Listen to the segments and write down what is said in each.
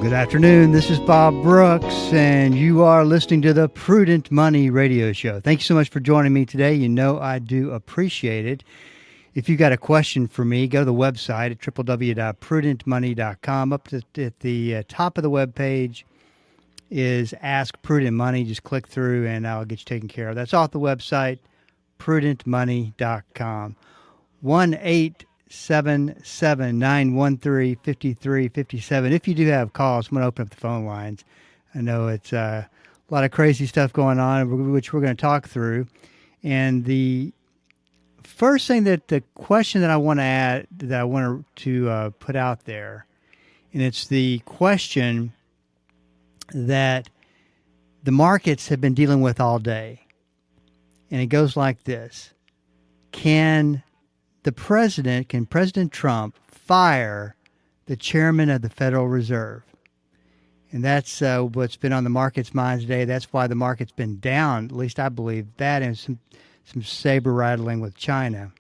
Good afternoon. This is Bob Brooks, and you are listening to the Prudent Money Radio Show. Thank you so much for joining me today. You know I do appreciate it. If you got a question for me, go to the website at www.prudentmoney.com. Up at the top of the webpage is Ask Prudent Money. Just click through, and I'll get you taken care of. That's off the website, prudentmoney.com. 1-877-913-5357. If you do have calls, I'm going to open up the phone lines. I know it's a lot of crazy stuff going on, which we're going to talk through. And the first thing the question that I want to put out there, and it's the question that the markets have been dealing with all day. And it goes like this. Can President Trump fire the chairman of the Federal Reserve? And that's what's been on the market's minds today. That's why the market's been down, at least I believe that, and some saber rattling with China.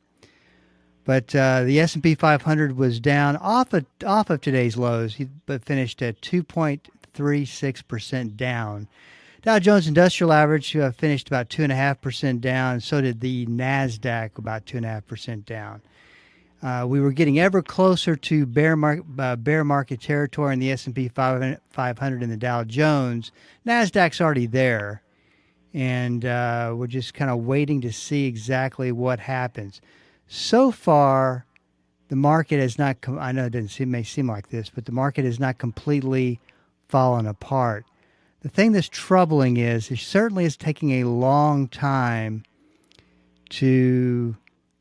But the S&P 500 was down off of today's lows, but finished at 2.36% down. Dow Jones Industrial Average finished about 2.5% down. So did the NASDAQ, about 2.5% down. We were getting ever closer to bear market territory in the S&P 500 and the Dow Jones. NASDAQ's already there, and we're just kind of waiting to see exactly what happens. So far, the market has not. I know it may seem like this, but the market has not completely fallen apart. The thing that's troubling is it certainly is taking a long time to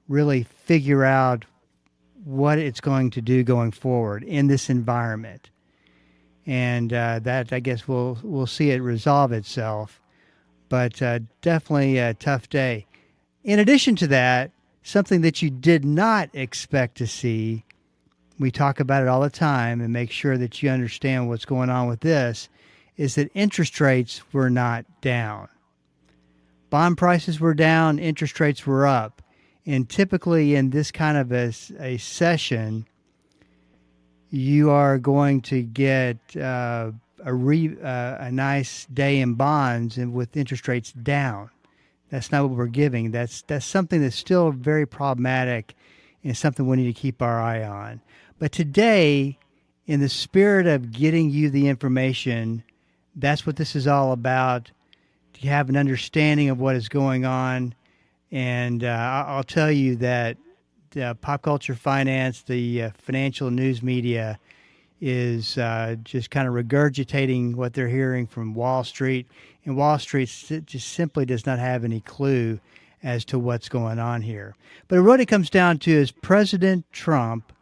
really figure out what it's going to do going forward in this environment. And that, I guess, we'll see it resolve itself. But definitely a tough day. In addition to that, something that you did not expect to see, we talk about it all the time and make sure that you understand what's going on with this, is that interest rates were not down. Bond prices were down, interest rates were up. And typically in this kind of a session, you are going to get a nice day in bonds and with interest rates down. That's not what we're giving. That's something that's still very problematic and something we need to keep our eye on. But today, in the spirit of getting you the information, that's what this is all about. To have an understanding of what is going on. And I'll tell you that pop culture finance, the financial news media, is just kind of regurgitating what they're hearing from Wall Street. And Wall Street just simply does not have any clue as to what's going on here. But what it comes down to is President Trump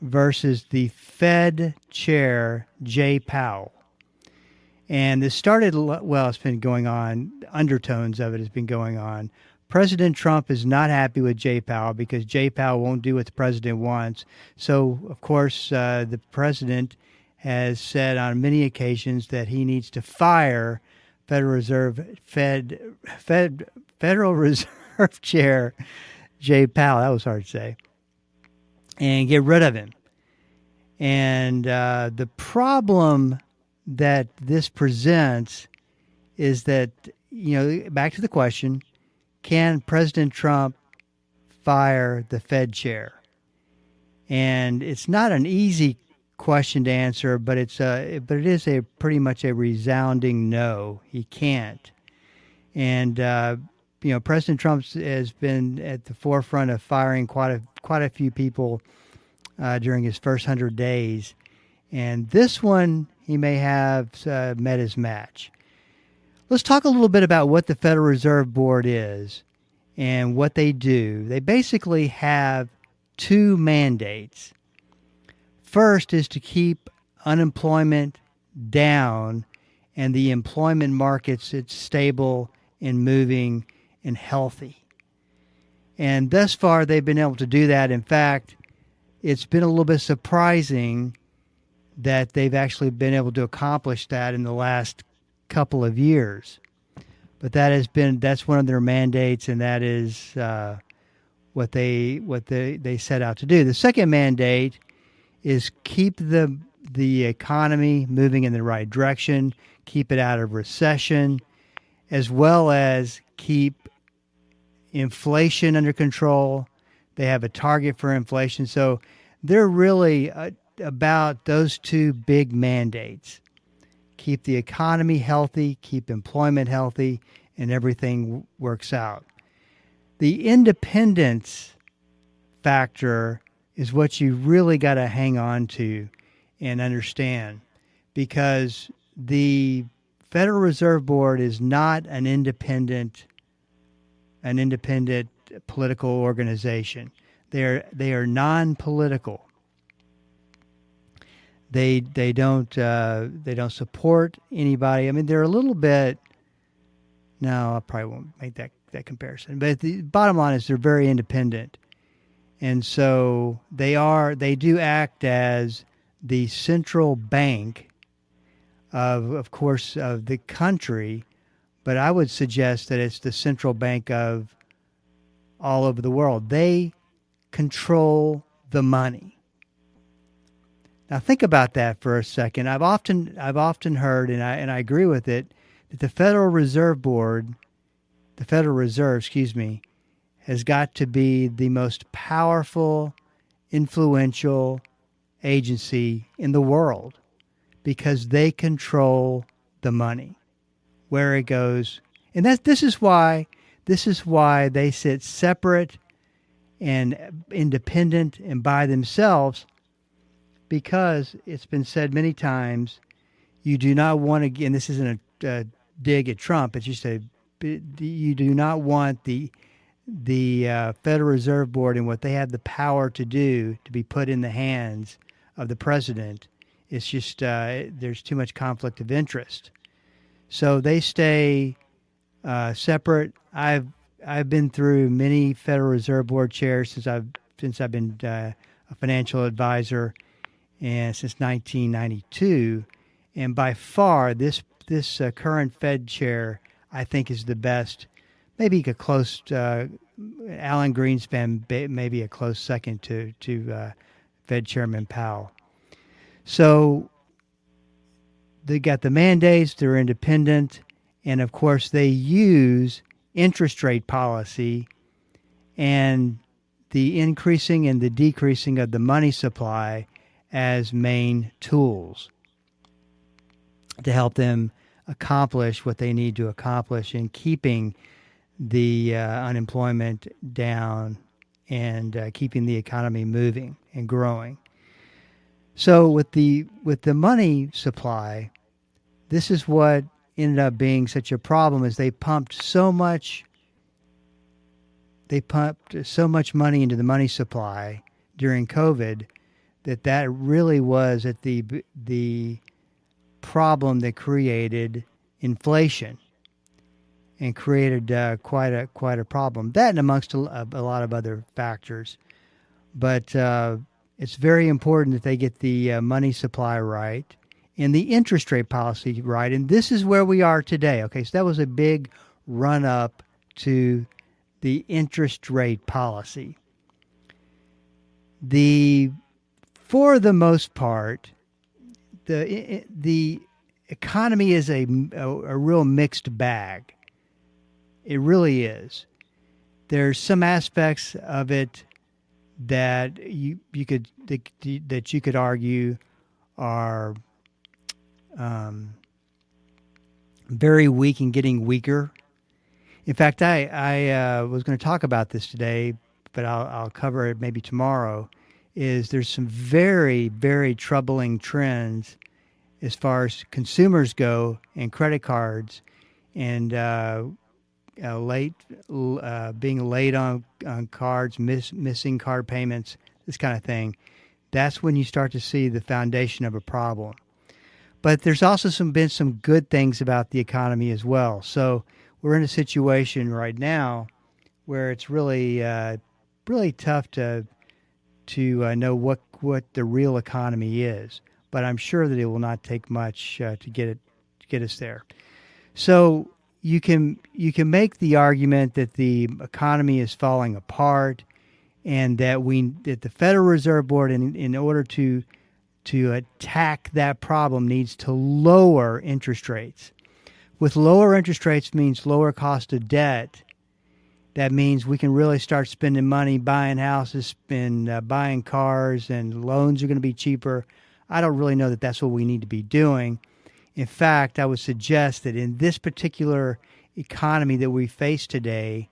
versus the Fed chair, Jay Powell. And this started, well, it's been going on, undertones of it has been going on. President Trump is not happy with Jay Powell because Jay Powell won't do what the president wants. So, of course, the president has said on many occasions that he needs to fire Federal Reserve Chair Jay Powell. That was hard to say. And get rid of him. And the problem that this presents is that, back to the question, can President Trump fire the Fed chair? And it's not an easy question to answer, but it is pretty much a resounding no. He can't. And President Trump has been at the forefront of firing quite a few people during his first 100 days, and this one he may have met his match. Let's talk a little bit about what the Federal Reserve Board is and what they do. They basically have two mandates. First is to keep unemployment down and the employment markets it's stable and moving and healthy. And thus far they've been able to do that. In fact, it's been a little bit surprising that they've actually been able to accomplish that in the last couple of years. But that's one of their mandates, and that is what they set out to do. The second mandate is keep the the economy moving in the right direction, keep it out of recession, as well as keep inflation under control. They have a target for inflation. So they're really about those two big mandates. Keep the economy healthy, keep employment healthy, and everything works out. The independence factor is what you really got to hang on to and understand, because the Federal Reserve Board is not an independent political organization. They are non-political. They don't support anybody. I mean, they're a little bit. No, I probably won't make that comparison. But the bottom line is they're very independent, and so they do act as the central bank of course, of the country. But I would suggest that it's the central bank of all over the world. They control the money. Now think about that for a second. I've often heard, and I agree with it, that the Federal Reserve, has got to be the most powerful, influential agency in the world, because they control the money, where it goes. And this is why they sit separate and independent and by themselves, because it's been said many times, you do not want to, and this isn't a dig at Trump, it's just you do not want the Federal Reserve Board and what they have the power to do to be put in the hands of the president. It's just there's too much conflict of interest. So they stay separate. I've been through many Federal Reserve Board chairs since I've been a financial advisor, and since 1992, and by far this current Fed chair I think is the best. Maybe a close Alan Greenspan, maybe a close second to Fed Chairman Powell. So they got the mandates, they're independent, and of course they use interest rate policy and the increasing and the decreasing of the money supply as main tools to help them accomplish what they need to accomplish in keeping the unemployment down and keeping the economy moving and growing. So with the money supply, this is what ended up being such a problem, is they pumped so much money into the money supply during COVID that really was at the problem that created inflation and created quite a problem. That and amongst a lot of other factors. But it's very important that they get the money supply right and the interest rate policy right. And this is where we are today. Okay, so that was a big run up to the interest rate policy. For the most part, the economy is a real mixed bag. It really is. There's some aspects of it that you could argue are very weak and getting weaker. In fact, I was going to talk about this today, but I'll cover it maybe tomorrow. There's some very, very troubling trends as far as consumers go and credit cards, and being late on cards, missing card payments, this kind of thing. That's when you start to see the foundation of a problem. But there's also been some good things about the economy as well. So we're in a situation right now where it's really tough to know what the real economy is. But I'm sure that it will not take much to get us there. So you can make the argument that the economy is falling apart, and that the Federal Reserve Board, in order to to attack that problem needs to lower interest rates. With lower interest rates means lower cost of debt. That means we can really start spending money, buying houses, buying cars, and loans are going to be cheaper. I don't really know that that's what we need to be doing. In fact, I would suggest that in this particular economy that we face today,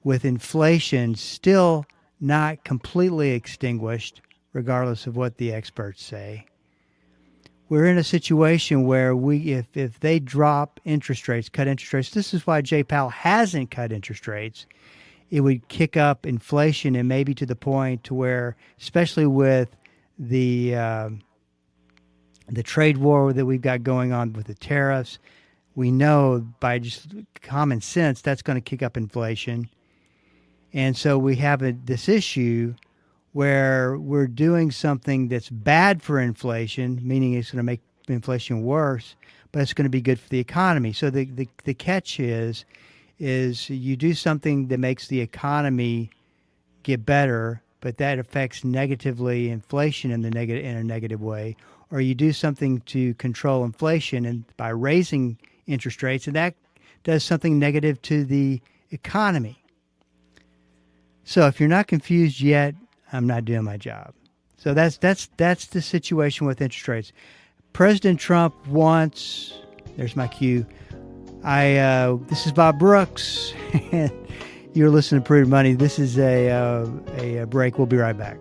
with inflation still not completely extinguished, regardless of what the experts say, we're in a situation where if they drop interest rates, cut interest rates, this is why Jay Powell hasn't cut interest rates, it would kick up inflation and maybe to the point to where, especially with the trade war that we've got going on with the tariffs, we know by just common sense that's going to kick up inflation. And so we have this issue where we're doing something that's bad for inflation, meaning it's going to make inflation worse, but it's going to be good for the economy. So the catch is you do something that makes the economy get better, but that affects negatively inflation in a negative way, or you do something to control inflation and by raising interest rates, and that does something negative to the economy. So if you're not confused yet, I'm not doing my job. So that's the situation with interest rates. President Trump wants. There's my cue. This is Bob Brooks, and you're listening to Prudent Money. This is a break. We'll be right back.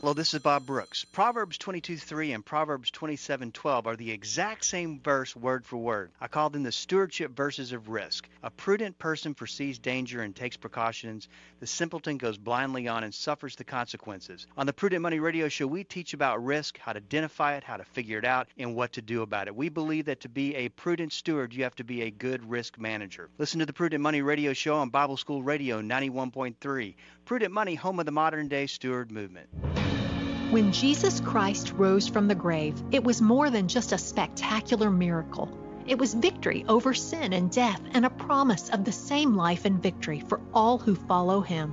Hello, this is Bob Brooks. Proverbs 22:3 and Proverbs 27:12 are the exact same verse word for word. I call them the stewardship verses of risk. A prudent person foresees danger and takes precautions. The simpleton goes blindly on and suffers the consequences. On the Prudent Money Radio Show, we teach about risk, how to identify it, how to figure it out, and what to do about it. We believe that to be a prudent steward, you have to be a good risk manager. Listen to the Prudent Money Radio Show on Bible School Radio 91.3. Prudent Money, home of the modern-day steward movement. When Jesus Christ rose from the grave, it was more than just a spectacular miracle. It was victory over sin and death and a promise of the same life and victory for all who follow him.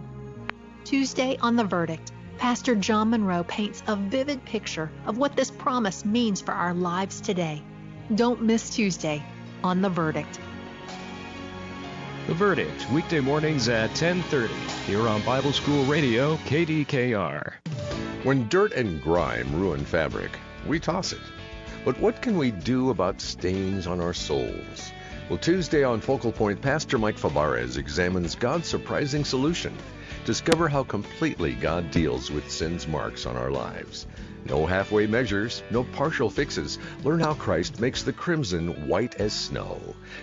Tuesday on The Verdict, Pastor John Monroe paints a vivid picture of what this promise means for our lives today. Don't miss Tuesday on The Verdict. The Verdict, weekday mornings at 10:30, here on Bible School Radio, KDKR. When dirt and grime ruin fabric, we toss it. But what can we do about stains on our souls? Well, Tuesday on Focal Point, Pastor Mike Fabarez examines God's surprising solution. Discover how completely God deals with sin's marks on our lives. No halfway measures, no partial fixes. Learn how Christ makes the crimson white as snow.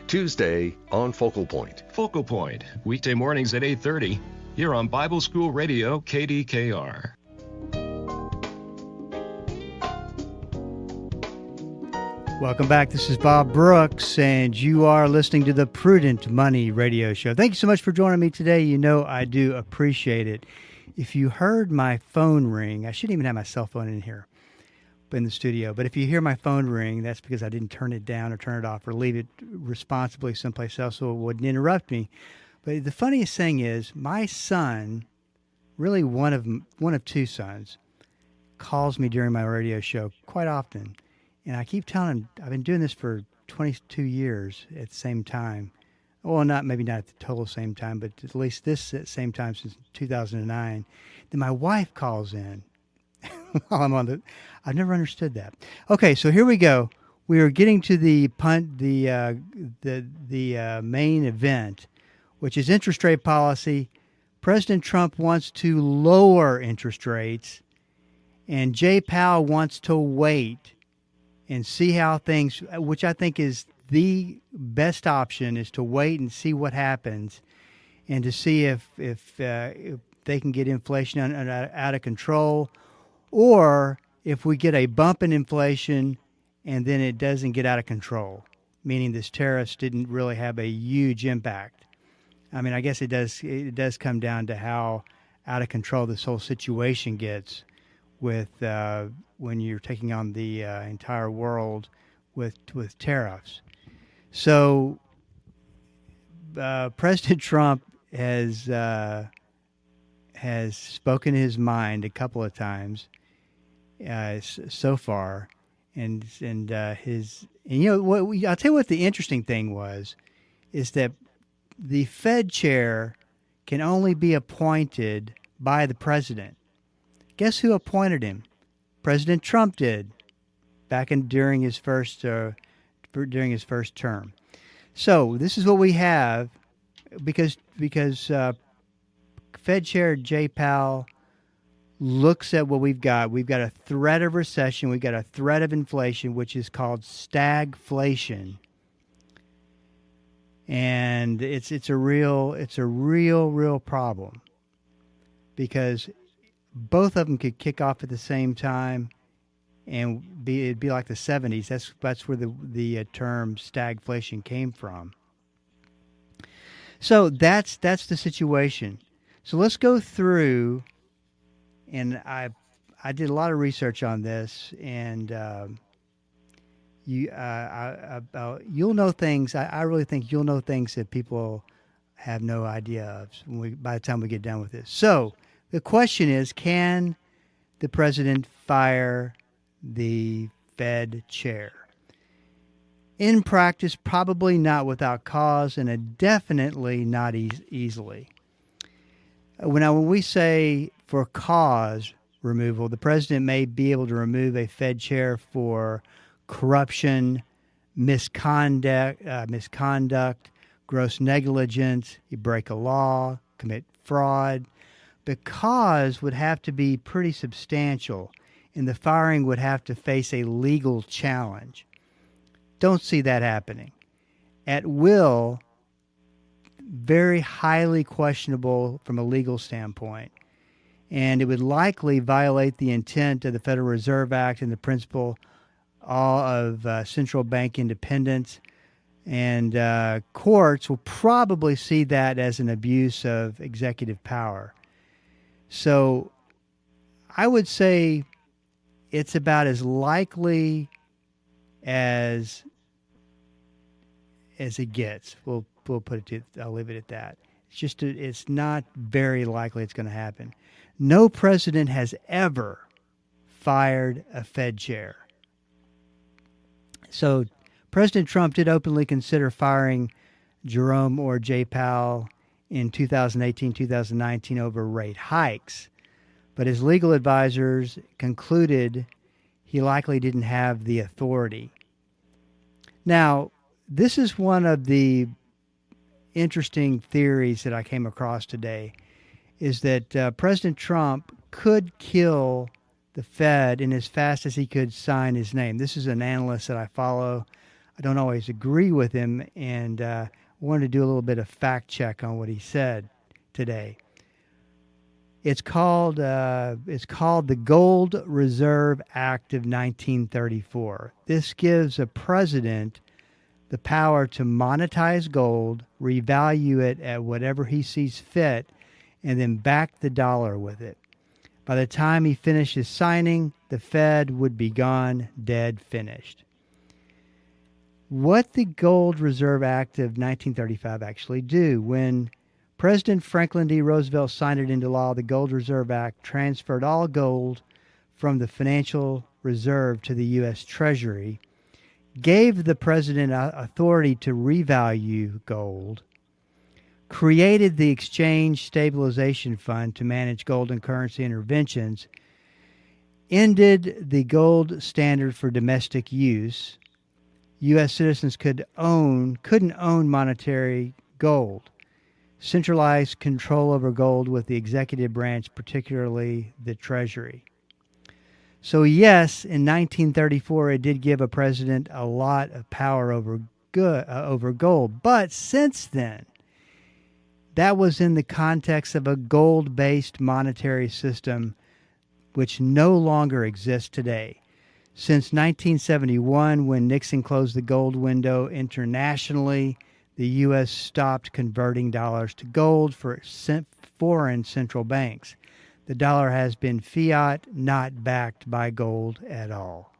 Tuesday on Focal Point. Focal Point, weekday mornings at 8:30, here on Bible School Radio, KDKR. Welcome back. This is Bob Brooks, and you are listening to the Prudent Money Radio Show. Thank you so much for joining me today. You know I do appreciate it. If you heard my phone ring, I shouldn't even have my cell phone in here, but in the studio. But if you hear my phone ring, that's because I didn't turn it down or turn it off or leave it responsibly someplace else so it wouldn't interrupt me. But the funniest thing is my son, really one of two sons, calls me during my radio show quite often. And I keep telling him, I've been doing this for 22 years at the same time. Well, maybe not at the total same time, but at least this at the same time since 2009. Then my wife calls in while I'm on I've never understood that. Okay, so here we go. We are getting to the main event, which is interest rate policy. President Trump wants to lower interest rates, and Jay Powell wants to wait and see how things, which I think is the best option, is to wait and see what happens and to see if they can get inflation out of control, or if we get a bump in inflation and then it doesn't get out of control, meaning this tariffs didn't really have a huge impact. I mean, I guess it does come down to how out of control this whole situation gets with when you're taking on the entire world with tariffs. So President Trump has has spoken his mind a couple of times so far, and you know what? I'll tell you what the interesting thing is that the Fed chair can only be appointed by the president. Guess who appointed him? President Trump did during his first term. So this is what we have because Fed Chair Jay Powell looks at what we've got. We've got a threat of recession. We've got a threat of inflation, which is called stagflation. And it's a real problem because both of them could kick off at the same time, and it'd be like the 70s. That's where the term stagflation came from. So that's the situation. So let's go through, and I did a lot of research on this, and you'll know things. I really think you'll know things that people have no idea of by the time we get done with this. So the question is, can the president fire the Fed chair? In practice, probably not without cause, and definitely not easily. When we say for cause removal, the president may be able to remove a Fed chair for corruption, misconduct, gross negligence, you break a law, commit fraud. The cause would have to be pretty substantial, and the firing would have to face a legal challenge. Don't see that happening. At will, very highly questionable from a legal standpoint, and it would likely violate the intent of the Federal Reserve Act and the principle of central bank independence, and courts will probably see that as an abuse of executive power. So I would say it's about as likely as it gets. We'll put it. I'll leave it at that. It's not very likely it's going to happen. No president has ever fired a Fed chair. So President Trump did openly consider firing Jerome or Jay Powell in 2018, 2019 over rate hikes, but his legal advisors concluded he likely didn't have the authority. Now, this is one of the interesting theories that I came across today, is that President Trump could kill the Fed in as fast as he could sign his name. This is an analyst that I follow. I don't always agree with him, and wanted to do a little bit of fact check on what he said today. It's called the Gold Reserve Act of 1934. This gives a president the power to monetize gold, revalue it at whatever he sees fit, and then back the dollar with it. By the time he finishes signing, the Fed would be gone, dead, finished. What the Gold Reserve Act of 1935 actually do? When President Franklin D. Roosevelt signed it into law, the Gold Reserve Act transferred all gold from the Financial Reserve to the U.S. Treasury, gave the president authority to revalue gold, created the Exchange Stabilization Fund to manage gold and currency interventions, ended the gold standard for domestic use. U.S. citizens couldn't own monetary gold, centralized control over gold with the executive branch, particularly the Treasury. So yes, in 1934, it did give a president a lot of power over gold. But since then, that was in the context of a gold-based monetary system, which no longer exists today. Since 1971, when Nixon closed the gold window internationally, the U.S. stopped converting dollars to gold for foreign central banks. The dollar has been fiat, not backed by gold at all.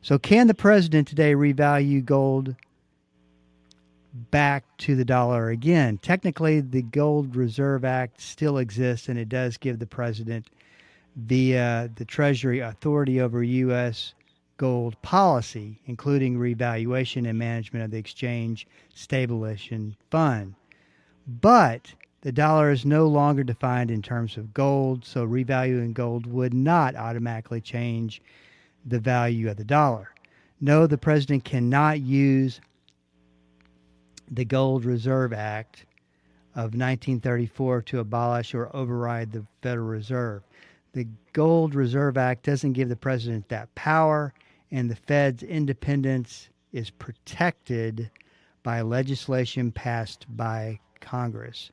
So can the president today revalue gold back to the dollar again. Technically, the Gold Reserve Act still exists, and it does give the president via the Treasury authority over U.S. gold policy, including revaluation and management of the Exchange Stabilization Fund. But the dollar is no longer defined in terms of gold, so revaluing gold would not automatically change the value of the dollar. No, the president cannot use the Gold Reserve Act of 1934 to abolish or override the Federal Reserve. The Gold Reserve Act doesn't give the president that power, and the Fed's independence is protected by legislation passed by Congress.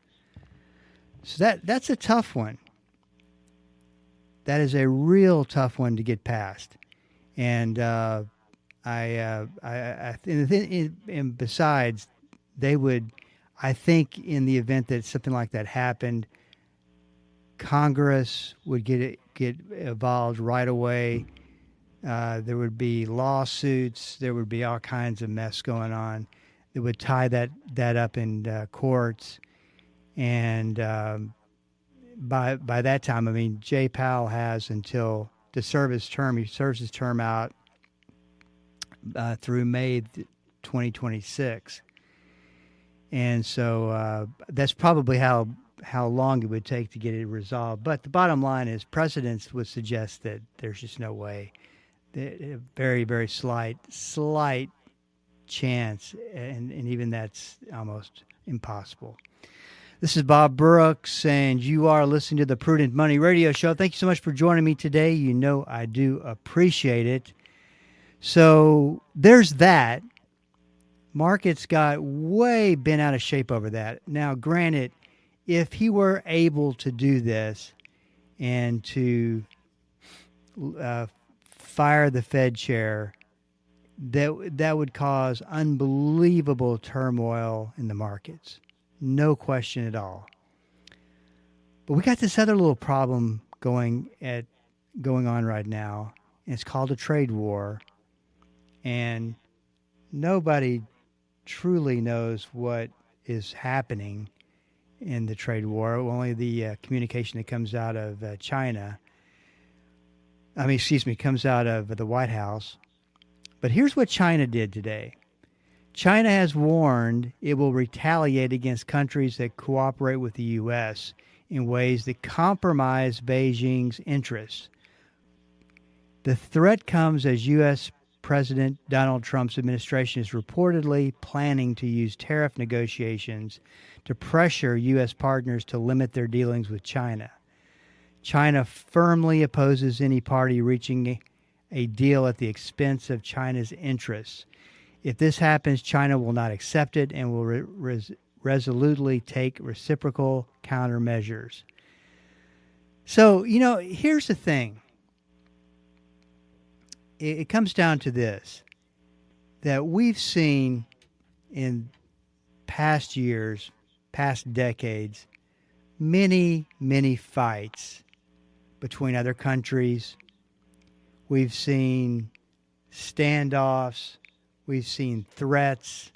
So that's a tough one. That is a real tough one to get past. And and besides, they would, I think, in the event that something like that happened, Congress would get involved right away. There would be lawsuits. There would be all kinds of mess going on that would tie that up in courts. And by that time, I mean, Jay Powell has until to serve his term. He serves his term out through May 2026. And so that's probably how long it would take to get it resolved. But the bottom line is presidents would suggest that there's just no way. A very, very slight chance, and even that's almost impossible. This is Bob Brooks, and you are listening to the Prudent Money Radio Show. Thank you so much for joining me today. You know I do appreciate it. So there's that. Markets got way bent out of shape over that. Now, granted, if he were able to do this and to fire the Fed chair, that would cause unbelievable turmoil in the markets. No question at all. But we got this other little problem going on right now, and it's called a trade war. And nobody truly knows what is happening in the trade war. Only the communication that comes out of China. Comes out of the White House. But here's what China did today. China has warned it will retaliate against countries that cooperate with the U.S. in ways that compromise Beijing's interests. The threat comes as U.S. President Donald Trump's administration is reportedly planning to use tariff negotiations to pressure U.S. partners to limit their dealings with China. China firmly opposes any party reaching a deal at the expense of China's interests. If this happens, China will not accept it and will resolutely take reciprocal countermeasures. So, here's the thing. It comes down to this, that we've seen in past years, past decades, many, many fights between other countries. We've seen standoffs. We've seen threats.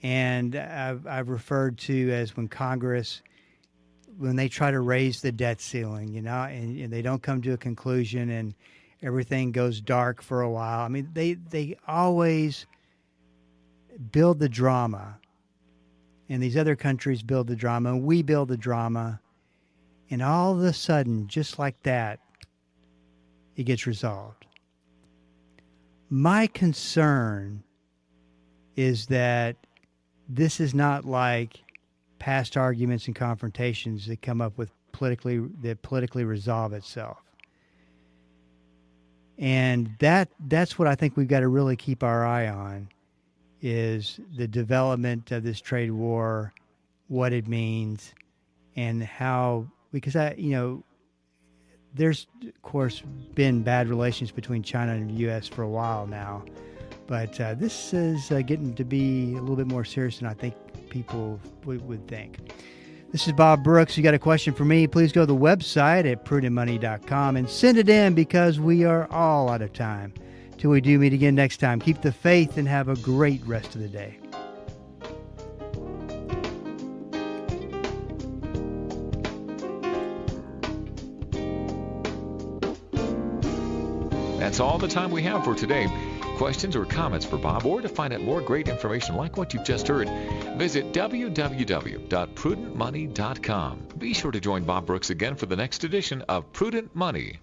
And I've referred to as when Congress, when they try to raise the debt ceiling, and they don't come to a conclusion and everything goes dark for a while. I mean, they always build the drama. And these other countries build the drama, and we build the drama. And all of a sudden, just like that, it gets resolved. My concern is that this is not like past arguments and confrontations that come up with politically resolve itself. And that's what I think we've got to really keep our eye on, is the development of this trade war, what it means, and how, because there's of course been bad relations between China and the U.S. for a while now, but this is getting to be a little bit more serious than I think people would think. This is Bob Brooks. You got a question for me, please go to the website at prudentmoney.com and send it in, because we are all out of time. Till we do meet again next time, keep the faith and have a great rest of the day. That's all the time we have for today. Questions or comments for Bob, or to find out more great information like what you've just heard, visit www.prudentmoney.com. Be sure to join Bob Brooks again for the next edition of Prudent Money.